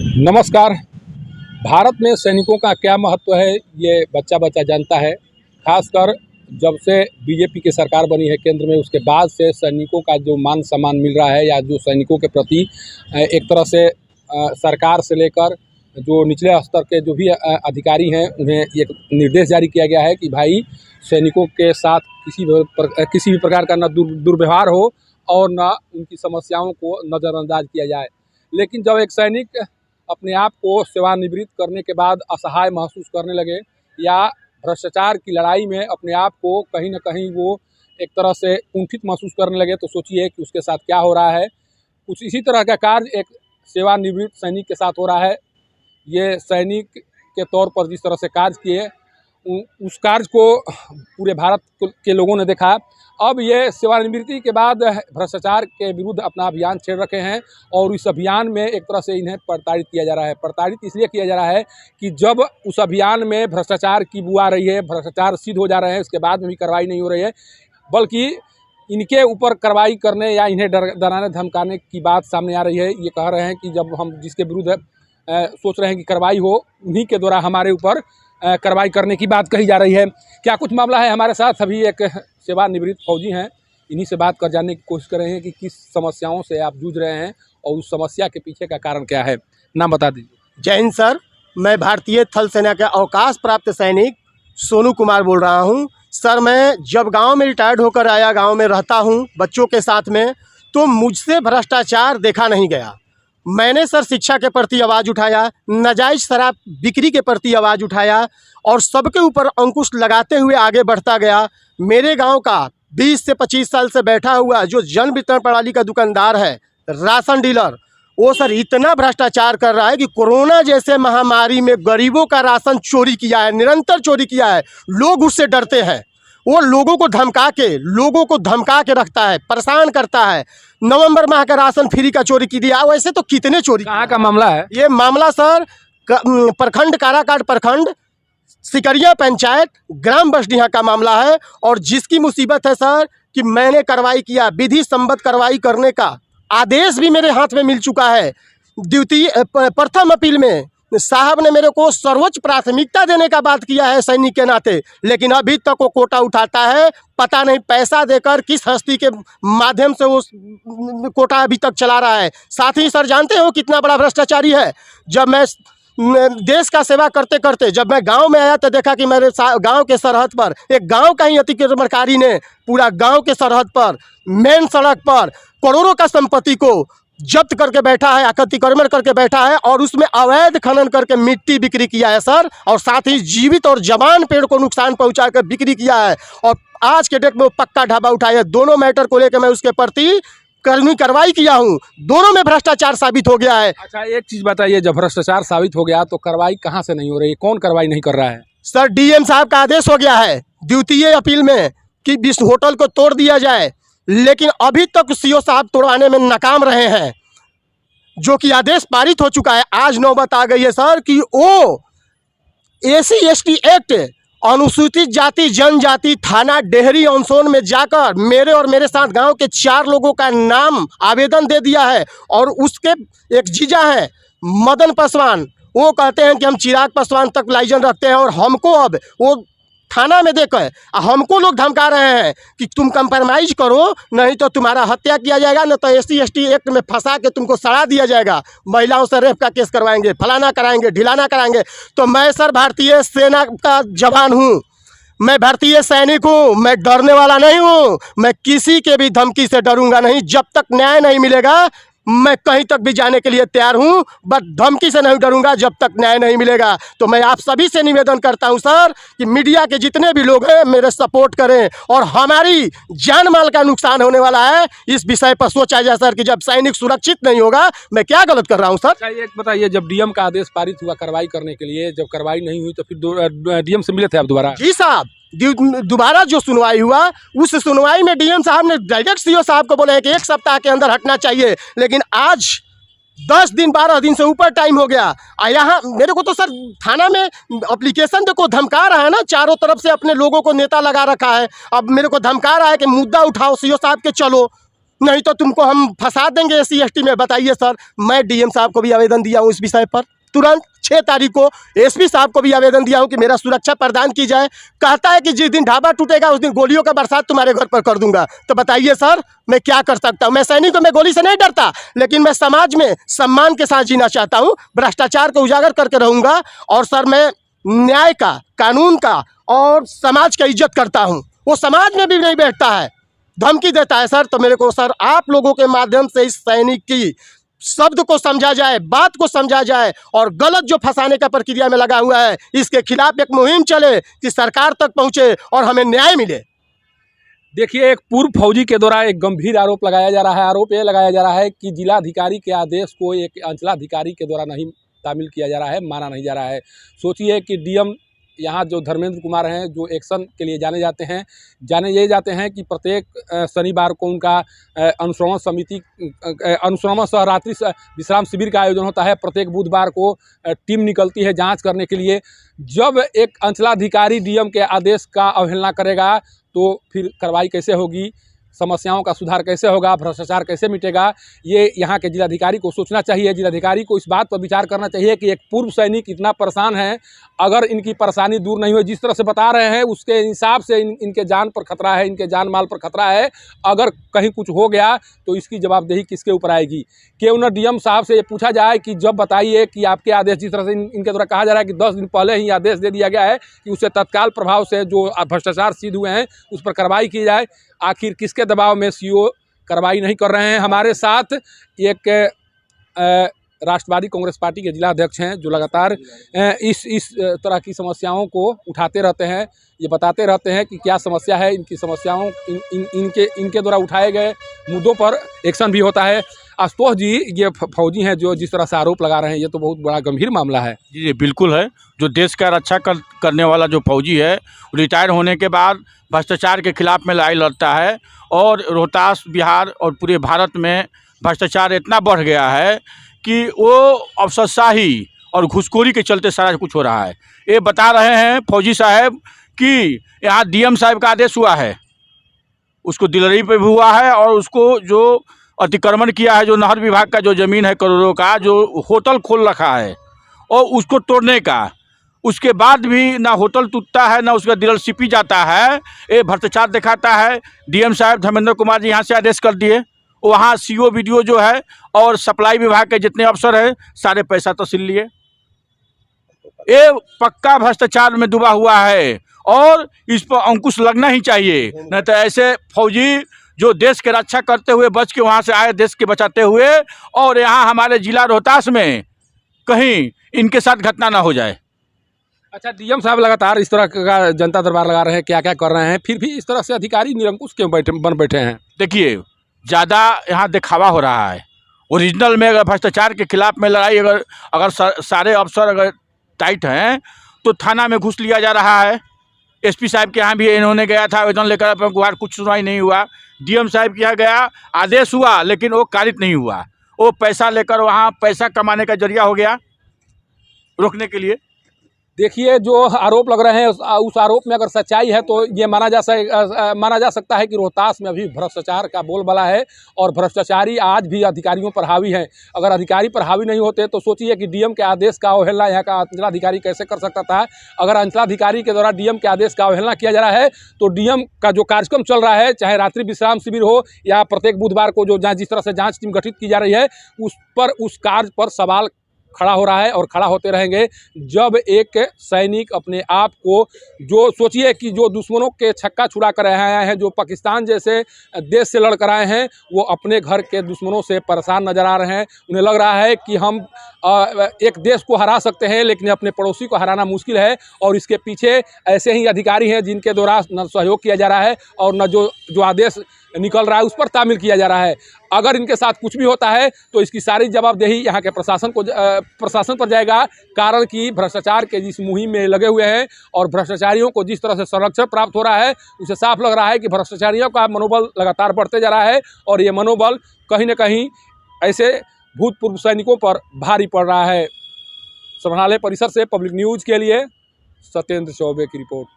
नमस्कार। भारत में सैनिकों का क्या महत्व है ये बच्चा बच्चा जानता है। खासकर जब से बीजेपी की सरकार बनी है केंद्र में, उसके बाद से सैनिकों का जो मान सम्मान मिल रहा है, या जो सैनिकों के प्रति एक तरह से सरकार से लेकर जो निचले स्तर के जो भी अधिकारी हैं, उन्हें एक निर्देश जारी किया गया है कि भाई सैनिकों के साथ किसी भी प्रकार का न दुर्व्यवहार हो और न उनकी समस्याओं को नज़रअंदाज किया जाए। लेकिन जब एक सैनिक अपने आप को सेवानिवृत्त करने के बाद असहाय महसूस करने लगे, या भ्रष्टाचार की लड़ाई में अपने आप को कहीं न कहीं वो एक तरह से कुंठित महसूस करने लगे, तो सोचिए कि उसके साथ क्या हो रहा है। कुछ इसी तरह का कार्य एक सेवानिवृत्त सैनिक के साथ हो रहा है। ये सैनिक के तौर पर जिस तरह से कार्य किए, उस कार्य को पूरे भारत के लोगों ने देखा। अब ये सेवानिवृत्ति के बाद भ्रष्टाचार के विरुद्ध अपना अभियान छेड़ रखे हैं, और इस अभियान में एक तरह से इन्हें प्रताड़ित किया जा रहा है। प्रताड़ित इसलिए किया जा रहा है कि जब उस अभियान में भ्रष्टाचार की बू आ रही है, भ्रष्टाचार सिद्ध हो जा रहे हैं, उसके बाद में भी कार्रवाई नहीं हो रही है, बल्कि इनके ऊपर कार्रवाई करने या इन्हें डराने धमकाने की बात सामने आ रही है। ये कह रहे हैं कि जब हम जिसके विरुद्ध सोच रहे हैं कि कार्रवाई हो, उन्हीं के द्वारा हमारे ऊपर कार्रवाई करने की बात कही जा रही है। क्या कुछ मामला है हमारे साथ? अभी एक सेवानिवृत्त फौजी हैं, इन्हीं से बात कर जानने की कोशिश कर रहे हैं कि किस समस्याओं से आप जूझ रहे हैं और उस समस्या के पीछे का कारण क्या है। नाम बता दीजिए। जय हिंद सर, मैं भारतीय थल सेना के अवकाश प्राप्त सैनिक सोनू कुमार बोल रहा हूं। सर, मैं जब गांव में रिटायर्ड होकर आया, गांव में रहता हूं बच्चों के साथ में, तो मुझसे भ्रष्टाचार देखा नहीं गया। मैंने सर शिक्षा के प्रति आवाज़ उठाया, नाजायज़ शराब बिक्री के प्रति आवाज़ उठाया, और सबके ऊपर अंकुश लगाते हुए आगे बढ़ता गया। मेरे गांव का 20 से 25 साल से बैठा हुआ जो जन वितरण प्रणाली का दुकानदार है, राशन डीलर, वो सर इतना भ्रष्टाचार कर रहा है कि कोरोना जैसे महामारी में गरीबों का राशन चोरी किया है, निरंतर चोरी किया है। लोग उससे डरते हैं। वो लोगों को धमका के रखता है, परेशान करता है। नवंबर माह का राशन फ्री का चोरी की दिया। वैसे तो कितने चोरी। कहाँ का मामला है ये? मामला सर प्रखंड काराकाट प्रखंड सिकरिया पंचायत ग्राम बसडीहा का मामला है। और जिसकी मुसीबत है सर कि मैंने कार्रवाई किया, विधि सम्मत कार्रवाई करने का आदेश भी मेरे हाथ में मिल चुका है। प्रथम अपील में साहब ने मेरे को सर्वोच्च प्राथमिकता देने का बात किया है सैनिक के नाते, लेकिन अभी तक वो कोटा उठाता है। पता नहीं पैसा देकर किस हस्ती के माध्यम से वो कोटा अभी तक चला रहा है। साथ ही सर जानते हो कितना बड़ा भ्रष्टाचारी है। जब मैं देश का सेवा करते करते जब मैं गांव में आया तो देखा कि मेरे गांव के सरहद पर एक गांव का ही अतिक्रमणकारी ने पूरा गांव के सरहद पर मेन सड़क पर करोड़ों का संपत्ति को जब्त करके बैठा है, अतिक्रमण करके बैठा है, और उसमें अवैध खनन करके मिट्टी बिक्री किया है सर। और साथ ही जीवित और जवान पेड़ को नुकसान पहुंचाकर बिक्री किया है। और आज के डेट में वो पक्का ढाबा उठाया। दोनों मैटर को लेकर मैं उसके प्रति कानूनी कार्रवाई किया हूं। दोनों में भ्रष्टाचार साबित हो गया है। अच्छा, एक चीज़ बताइए, जब भ्रष्टाचार साबित हो गया तो कार्रवाई कहाँ से नहीं हो रही? कौन कार्रवाई नहीं कर रहा है? सर, डीएम साहब का आदेश हो गया है द्वितीय अपील में कि इस होटल को तोड़ दिया जाए, लेकिन अभी तक सीओ साहब तोड़वाने में नाकाम रहे हैं, जो कि आदेश पारित हो चुका है। आज नौबत आ गई है सर कि वो SC/ST एक्ट अनुसूचित जाति जनजाति थाना डेहरी ऑनसोन में जाकर मेरे और मेरे साथ गांव के 4 लोगों का नाम आवेदन दे दिया है। और उसके एक जीजा हैं मदन पासवान, वो कहते हैं कि हम चिराग पासवान तक लाइसेंस रखते हैं, और हमको अब वो थाना में देकर हमको लोग धमका रहे हैं कि तुम कंप्रोमाइज करो, नहीं तो तुम्हारा हत्या किया जाएगा, न तो SC/ST एक्ट में फंसा के तुमको सड़ा दिया जाएगा, महिलाओं से रेप का केस करवाएंगे, फलाना कराएंगे, ढिलाना कराएंगे। तो मैं सर भारतीय सेना का जवान हूँ, मैं भारतीय सैनिक हूँ, मैं डरने वाला नहीं हूँ। मैं किसी के भी धमकी से डरूंगा नहीं। जब तक न्याय नहीं मिलेगा मैं कहीं तक भी जाने के लिए तैयार हूं, बट धमकी से नहीं डरूंगा जब तक न्याय नहीं मिलेगा। तो मैं आप सभी से निवेदन करता हूं सर कि मीडिया के जितने भी लोग हैं मेरे सपोर्ट करें, और हमारी जान माल का नुकसान होने वाला है, इस विषय पर सोचा जाए सर कि जब सैनिक सुरक्षित नहीं होगा मैं क्या गलत कर रहा हूं सर। एक बताइए, जब डीएम का आदेश पारित हुआ कार्रवाई करने के लिए, जब कार्रवाई नहीं हुई तो फिर डीएम से मिले थे आप दोबारा? जी साहब, दोबारा जो सुनवाई हुआ, उस सुनवाई में डीएम साहब ने डायरेक्ट सीओ साहब को बोले कि 1 सप्ताह के अंदर हटना चाहिए, लेकिन आज 10 दिन 12 दिन से ऊपर टाइम हो गया। यहाँ मेरे को तो सर थाना में एप्लीकेशन देखो धमका रहा है ना, चारों तरफ से अपने लोगों को नेता लगा रखा है। अब मेरे को धमका रहा है कि मुद्दा उठाओ सीओ साहब के, चलो नहीं तो तुमको हम फंसा देंगे SC/ST में। बताइए सर, मैं DM साहब को भी आवेदन दिया हूँ इस विषय पर। तुरंत 6 तारीख को SP साहब को भी आवेदन दिया हूँ कि मेरा सुरक्षा प्रदान की जाए। कहता है कि जिस दिन ढाबा टूटेगा उस दिन गोलियों का बरसात तुम्हारे घर पर कर दूंगा। तो बताइए सर, मैं क्या कर सकता हूँ? मैं सैनिक में गोली से नहीं डरता, लेकिन मैं समाज में सम्मान के साथ जीना चाहता हूँ, भ्रष्टाचार को उजागर करके रहूँगा। और सर, मैं न्याय का, कानून का और समाज का इज्जत करता हूँ। वो समाज में भी नहीं बैठता है, धमकी देता है सर। तो मेरे को सर आप लोगों के माध्यम से इस सैनिक की शब्द को समझा जाए, बात को समझा जाए, और गलत जो फंसाने का प्रक्रिया में लगा हुआ है इसके खिलाफ एक मुहिम चले कि सरकार तक पहुंचे और हमें न्याय मिले। देखिए, एक पूर्व फौजी के द्वारा एक गंभीर आरोप लगाया जा रहा है। आरोप ये लगाया जा रहा है कि जिलाधिकारी के आदेश को एक अंचलाधिकारी के द्वारा नहीं तामील किया जा रहा है, माना नहीं जा रहा है। सोचिए कि DM यहाँ जो धर्मेंद्र कुमार हैं, जो एक्शन के लिए जाने जाते हैं कि प्रत्येक शनिवार को उनका अनुश्रवण सह रात्रि विश्राम शिविर का आयोजन होता है। प्रत्येक बुधवार को टीम निकलती है जांच करने के लिए। जब एक अंचलाधिकारी DM के आदेश का अवहेलना करेगा तो फिर कार्रवाई कैसे होगी, समस्याओं का सुधार कैसे होगा, भ्रष्टाचार कैसे मिटेगा, ये यहाँ के जिलाधिकारी को सोचना चाहिए। जिलाधिकारी को इस बात पर विचार करना चाहिए कि एक पूर्व सैनिक इतना परेशान है, अगर इनकी परेशानी दूर नहीं हुई, जिस तरह से बता रहे हैं उसके हिसाब से इनके जान पर खतरा है, इनके जान माल पर खतरा है। अगर कहीं कुछ हो गया तो इसकी जवाबदेही किसके ऊपर आएगी? क्यों न DM साहब से ये पूछा जाए कि जब बताइए कि आपके आदेश, जिस तरह से इनके द्वारा कहा जा रहा है कि 10 दिन पहले ही आदेश दे दिया गया है कि उससे तत्काल प्रभाव से जो भ्रष्टाचार सिद्ध हुए हैं उस पर कार्रवाई की जाए। आखिर किसके दबाव में CO कार्रवाई नहीं कर रहे हैं? हमारे साथ एक राष्ट्रवादी कांग्रेस पार्टी के जिला अध्यक्ष हैं जो लगातार इस तरह की समस्याओं को उठाते रहते हैं, ये बताते रहते हैं कि क्या समस्या है। इनकी समस्याओं इनके द्वारा उठाए गए मुद्दों पर एक्शन भी होता है। आशुतोष जी, ये फौजी हैं जो जिस तरह से आरोप लगा रहे हैं, ये तो बहुत बड़ा गंभीर मामला है। जी जी बिल्कुल है। जो देश का रक्षा करने वाला जो फौजी है, रिटायर होने के बाद भ्रष्टाचार के खिलाफ में लड़ाई लड़ता है। और रोहतास, बिहार और पूरे भारत में भ्रष्टाचार इतना बढ़ गया है कि वो अफसरशाही और घूसखोरी के चलते सारा कुछ हो रहा है। ये बता रहे हैं फौजी साहब कि यहाँ DM साहब का आदेश हुआ है, उसको दिल्ली पे भी हुआ है, और उसको जो अतिक्रमण किया है, जो नहर विभाग का जो ज़मीन है करोड़ों का, जो होटल खोल रखा है और उसको तोड़ने का, उसके बाद भी ना होटल टूटता है ना उसका डीलरशिप जाता है। ये भ्रष्टाचार दिखाता है। DM साहब धर्मेंद्र कुमार जी यहाँ से आदेश कर दिए, वहाँ CO BDO जो है और सप्लाई विभाग के जितने अफसर हैं सारे पैसा तहसील लिए। ये पक्का भ्रष्टाचार में डूबा हुआ है और इस पर अंकुश लगना ही चाहिए। नहीं तो ऐसे फौजी जो देश की रक्षा करते हुए बच के वहाँ से आए, देश के बचाते हुए, और यहाँ हमारे जिला रोहतास में कहीं इनके साथ घटना ना हो जाए। अच्छा, DM साहब लगातार इस तरह का जनता दरबार लगा रहे हैं, क्या क्या कर रहे हैं, फिर भी इस तरह से अधिकारी निरंकुश क्यों बन बैठे हैं? देखिए, ज़्यादा यहाँ दिखावा हो रहा है। ओरिजिनल में अगर भ्रष्टाचार के खिलाफ में लड़ाई अगर सारे अफसर अगर टाइट हैं तो थाना में घुस लिया जा रहा है। SP साहब के यहाँ भी इन्होंने गया था आवेदन लेकर, अपने गुहार, कुछ सुनवाई नहीं हुआ। DM साहब के यहाँ गया, आदेश हुआ लेकिन वो कारित नहीं हुआ। वो पैसा लेकर वहाँ पैसा कमाने का जरिया हो गया रोकने के लिए। देखिए, जो आरोप लग रहे हैं उस आरोप में अगर सच्चाई है तो ये माना जा सकता है कि रोहतास में अभी भ्रष्टाचार का बोलबाला है और भ्रष्टाचारी आज भी अधिकारियों पर हावी हैं। अगर अधिकारी पर हावी नहीं होते तो सोचिए कि DM के आदेश का अवहेलना यहाँ का अंचलाधिकारी कैसे कर सकता था। अगर अंचलाधिकारी के द्वारा DM के आदेश का अवहेलना किया जा रहा है तो DM का जो कार्यक्रम चल रहा है, चाहे रात्रि विश्राम शिविर हो या प्रत्येक बुधवार को जो जिस तरह से जाँच टीम गठित की जा रही है, उस कार्य पर सवाल खड़ा हो रहा है और खड़ा होते रहेंगे। जब एक सैनिक अपने आप को, जो सोचिए कि जो दुश्मनों के छक्का छुड़ा कर आए हैं, जो पाकिस्तान जैसे देश से लड़ कर आए हैं, वो अपने घर के दुश्मनों से परेशान नज़र आ रहे हैं। उन्हें लग रहा है कि हम एक देश को हरा सकते हैं लेकिन अपने पड़ोसी को हराना मुश्किल है। और इसके पीछे ऐसे ही अधिकारी हैं जिनके द्वारा न सहयोग किया जा रहा है और न जो आदेश निकल रहा है उस पर तामील किया जा रहा है। अगर इनके साथ कुछ भी होता है तो इसकी सारी जवाबदेही यहाँ के प्रशासन पर जाएगा। कारण कि भ्रष्टाचार के जिस मुहिम में लगे हुए हैं और भ्रष्टाचारियों को जिस तरह से संरक्षण प्राप्त हो रहा है, उसे साफ लग रहा है कि भ्रष्टाचारियों का मनोबल लगातार बढ़ते जा रहा है और ये मनोबल कहीं न कहीं ऐसे भूतपूर्व सैनिकों पर भारी पड़ रहा है। संग्रहालय परिसर से पब्लिक न्यूज़ के लिए सत्येंद्र चौबे की रिपोर्ट।